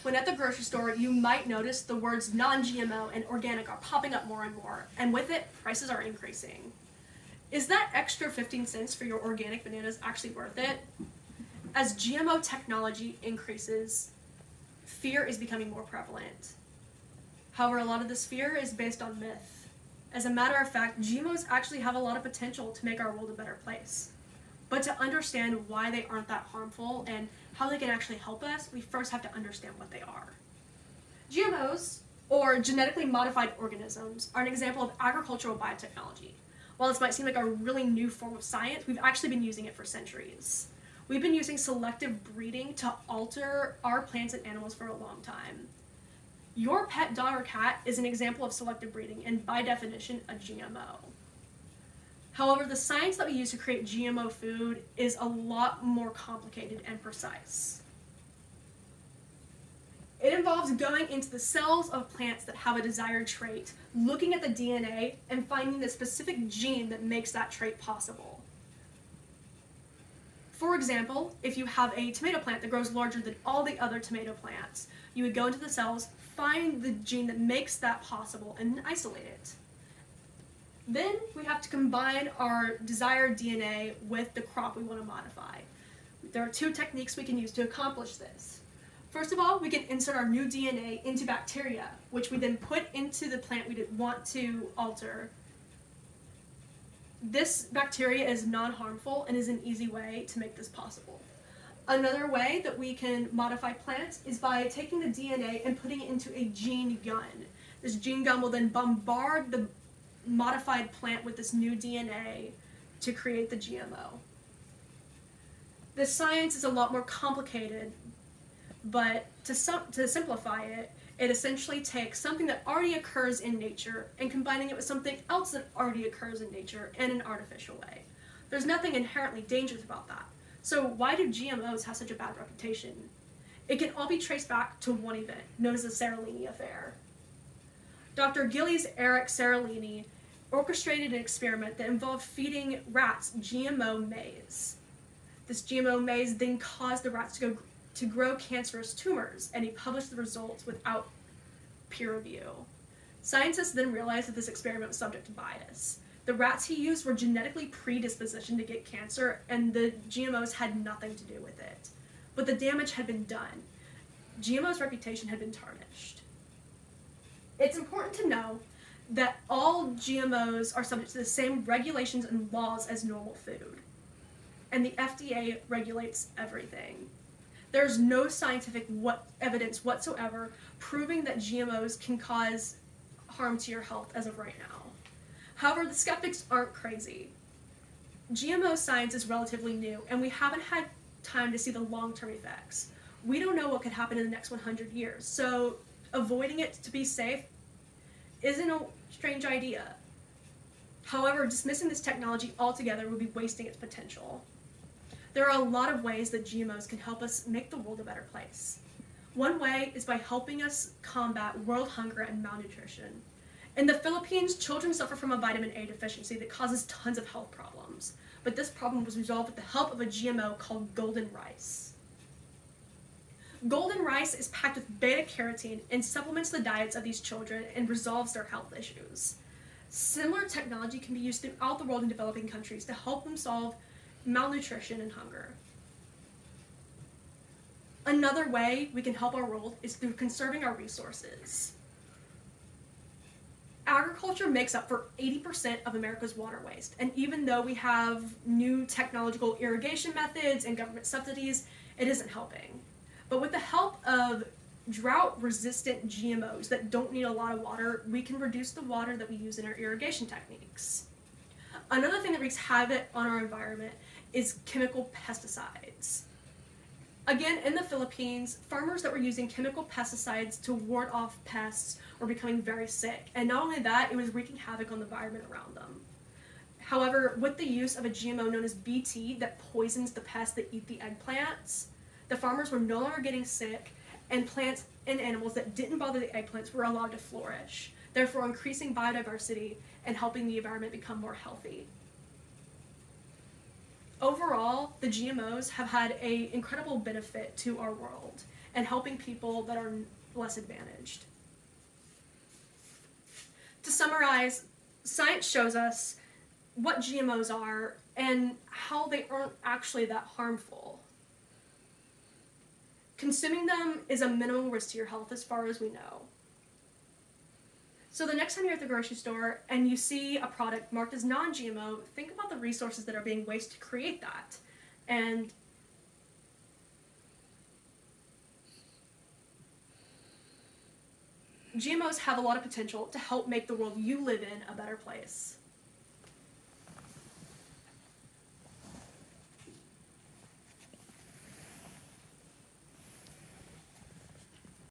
when at the grocery store you might notice the words non-GMO and organic are popping up more and more, and with it, prices are increasing. Is that extra 15 cents for your organic bananas actually worth it? As GMO technology increases, fear is becoming more prevalent. However, a lot of this fear is based on myth. As a matter of fact, GMOs actually have a lot of potential to make our world a better place. But to understand why they aren't that harmful and how they can actually help us, we first have to understand what they are. GMOs, or genetically modified organisms, are an example of agricultural biotechnology. While this might seem like a really new form of science, we've actually been using it for centuries. We've been using selective breeding to alter our plants and animals for a long time. Your pet dog or cat is an example of selective breeding and, by definition, a GMO. However, the science that we use to create GMO food is a lot more complicated and precise. It involves going into the cells of plants that have a desired trait, looking at the DNA, and finding the specific gene that makes that trait possible. For example, if you have a tomato plant that grows larger than all the other tomato plants, you would go into the cells, find the gene that makes that possible, and isolate it. Then we have to combine our desired DNA with the crop we want to modify. There are two techniques we can use to accomplish this. First of all, we can insert our new DNA into bacteria, which we then put into the plant we want to alter. This bacteria is non-harmful and is an easy way to make this possible. Another way that we can modify plants is by taking the DNA and putting it into a gene gun. This gene gun will then bombard the modified plant with this new DNA to create the GMO. This science is a lot more complicated, but to simplify it, it essentially takes something that already occurs in nature and combining it with something else that already occurs in nature in an artificial way. There's nothing inherently dangerous about that. So why do GMOs have such a bad reputation? It can all be traced back to one event, known as the Seralini Affair. Dr. Gillies Eric Seralini orchestrated an experiment that involved feeding rats GMO maize. This GMO maize then caused the rats to grow cancerous tumors, and he published the results without peer review. Scientists then realized that this experiment was subject to bias. The rats he used were genetically predispositioned to get cancer, and the GMOs had nothing to do with it. But the damage had been done. GMO's reputation had been tarnished. It's important to know that all GMOs are subject to the same regulations and laws as normal food, and the FDA regulates everything. There's no scientific evidence whatsoever proving that GMOs can cause harm to your health as of right now. However, the skeptics aren't crazy. GMO science is relatively new, and we haven't had time to see the long-term effects. We don't know what could happen in the next 100 years, so avoiding it to be safe isn't a strange idea. However, dismissing this technology altogether would be wasting its potential. There are a lot of ways that GMOs can help us make the world a better place. One way is by helping us combat world hunger and malnutrition. In the Philippines, children suffer from a vitamin A deficiency that causes tons of health problems, but this problem was resolved with the help of a GMO called golden rice. Golden rice is packed with beta-carotene and supplements the diets of these children and resolves their health issues. Similar technology can be used throughout the world in developing countries to help them solve malnutrition and hunger. Another way we can help our world is through conserving our resources. Agriculture makes up for 80% of America's water waste, and even though we have new technological irrigation methods and government subsidies, it isn't helping. But with the help of drought-resistant GMOs that don't need a lot of water, we can reduce the water that we use in our irrigation techniques. Another thing that wreaks havoc on our environment is chemical pesticides. Again, in the Philippines, farmers that were using chemical pesticides to ward off pests were becoming very sick, and not only that, it was wreaking havoc on the environment around them. However, with the use of a GMO known as BT that poisons the pests that eat the eggplants, the farmers were no longer getting sick, and plants and animals that didn't bother the eggplants were allowed to flourish, therefore increasing biodiversity and helping the environment become more healthy. Overall, the GMOs have had an incredible benefit to our world, and helping people that are less advantaged. To summarize, science shows us what GMOs are and how they aren't actually that harmful. Consuming them is a minimal risk to your health as far as we know. So the next time you're at the grocery store and you see a product marked as non-GMO, think about the resources that are being wasted to create that. And GMOs have a lot of potential to help make the world you live in a better place.